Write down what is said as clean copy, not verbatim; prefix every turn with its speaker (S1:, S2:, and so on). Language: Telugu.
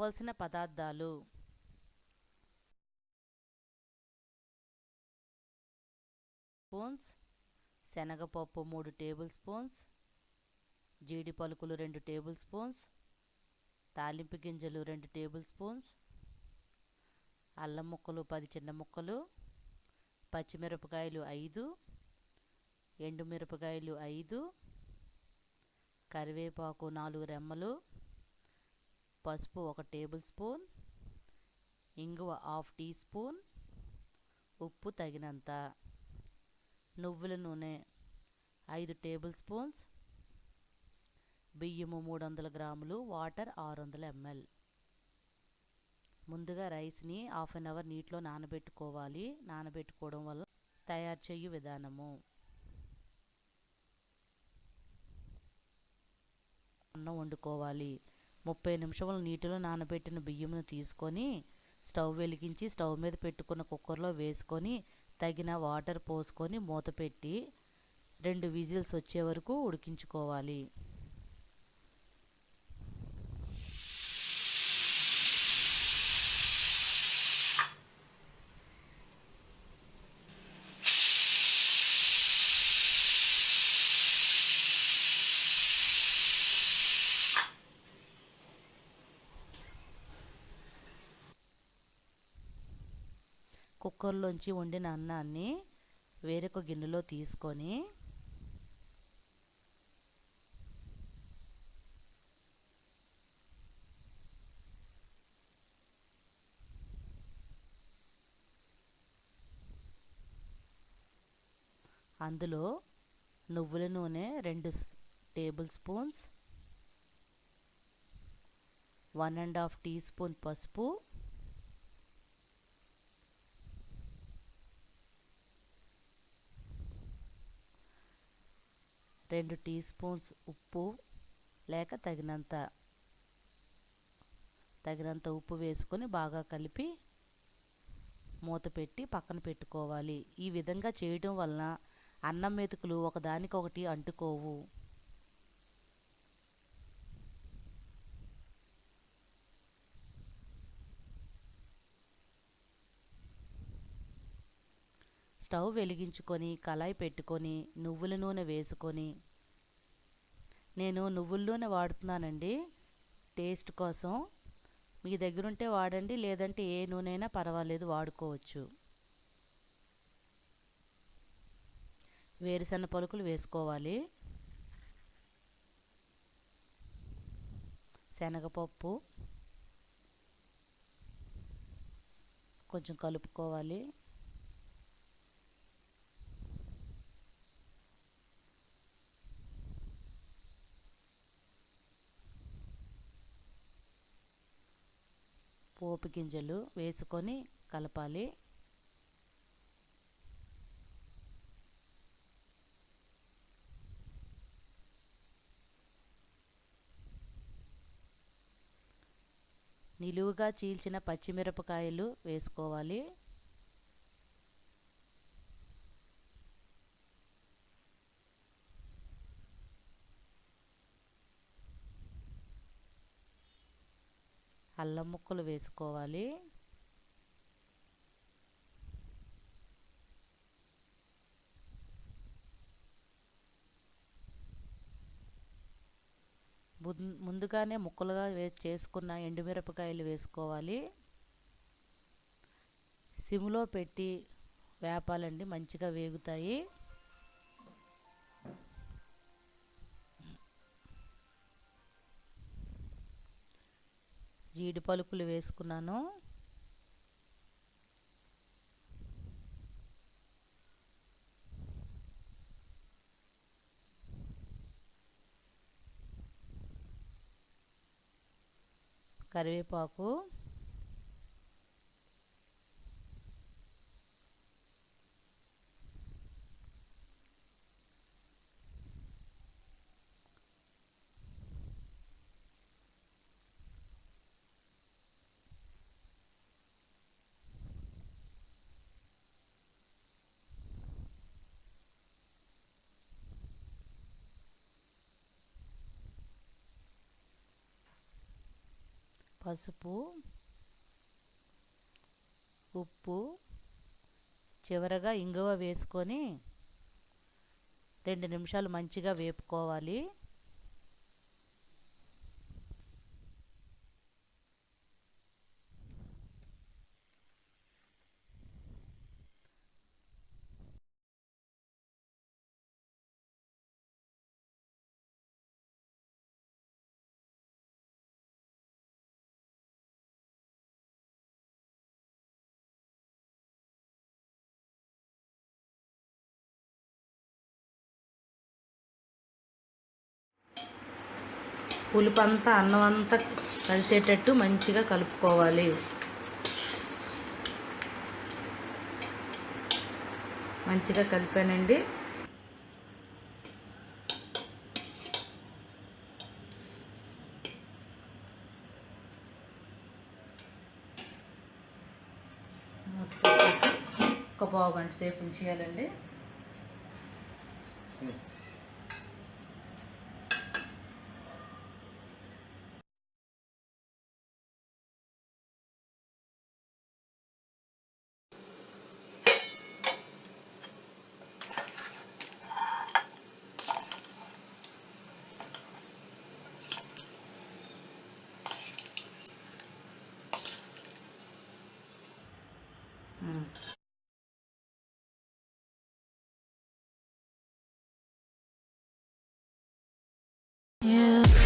S1: కావలసిన పదార్థాలు: స్పూన్స్ శనగపప్పు 3 టేబుల్ స్పూన్స్, జీడి పలుకులు 2 టేబుల్ స్పూన్స్, తాలింపు గింజలు 2 టేబుల్ స్పూన్స్, అల్లం ముక్కలు 10 చిన్న ముక్కలు, పచ్చిమిరపకాయలు 5, ఎండుమిరపకాయలు 5, కరివేపాకు 4 రెమ్మలు, పసుపు 1 టేబుల్ స్పూన్, ఇంగువ 1/2 టీ స్పూన్, ఉప్పు తగినంత, నువ్వుల నూనె 5 టేబుల్ స్పూన్స్, బియ్యము 300 గ్రాములు, వాటర్ 600 ml. ముందుగా రైస్ని 1/2 అవర్ నీటిలో నానబెట్టుకోవాలి. నానబెట్టుకోవడం వల్ల తయారు చేయు విధానము: అన్నం వండుకోవాలి. 30 నిమిషములు నీటిలో నానబెట్టిన బియ్యమును తీసుకొని స్టవ్ వెలిగించి స్టవ్ మీద పెట్టుకున్న కుక్కర్లో వేసుకొని తగిన వాటర్ పోసుకొని మూత పెట్టి 2 విజిల్స్ వచ్చే వరకు ఉడికించుకోవాలి. కుక్కర్లోంచి వండిన అన్నాన్ని వేరొక గిన్నెలో తీసుకొని అందులో నువ్వుల నూనె 2 టేబుల్ స్పూన్స్, 1½ టీ స్పూన్ పసుపు, 2 టీ స్పూన్స్ ఉప్పు లేక తగినంత ఉప్పు వేసుకొని బాగా కలిపి మూత పెట్టి పక్కన పెట్టుకోవాలి. ఈ విధంగా చేయడం వలన అన్నం మెతుకులు ఒకదానికొకటి అంటుకోవు. స్టవ్ వెలిగించుకొని కళాయి పెట్టుకొని నువ్వుల నూనె వేసుకొని, నేను నువ్వుల నూనె వాడుతున్నానండి టేస్ట్ కోసం. మీ దగ్గర ఉంటే వాడండి, లేదంటే ఏ నూనె అయినా పర్వాలేదు, వాడుకోవచ్చు. వేరుశనగ పలుకులు వేసుకోవాలి, శనగపప్పు కొంచెం కలుపుకోవాలి. పోపు గింజలు వేసుకొని కలపాలి. నిలువుగా చీల్చిన పచ్చిమిరపకాయలు వేసుకోవాలి. అల్లం ముక్కలు వేసుకోవాలి. ముందుగానే ముక్కలుగా చేసుకున్న ఎండుమిరపకాయలు వేసుకోవాలి. సిమ్లో పెట్టి వేపాలండి, మంచిగా వేగుతాయి. జీడి పలుకులు వేసుకున్నాను. కరివేపాకు, పసుపు, ఉప్పు, చివరగా ఇంగువ వేసుకొని 2 నిమిషాలు మంచిగా వేపుకోవాలి. పులుపు అంతా అన్నం అంతా కలిసేటట్టు మంచిగా కలుపుకోవాలి. మంచిగా కలిపానండి. ఒక పావు గంట సేపు ఉంచేయాలండి.
S2: Yeah.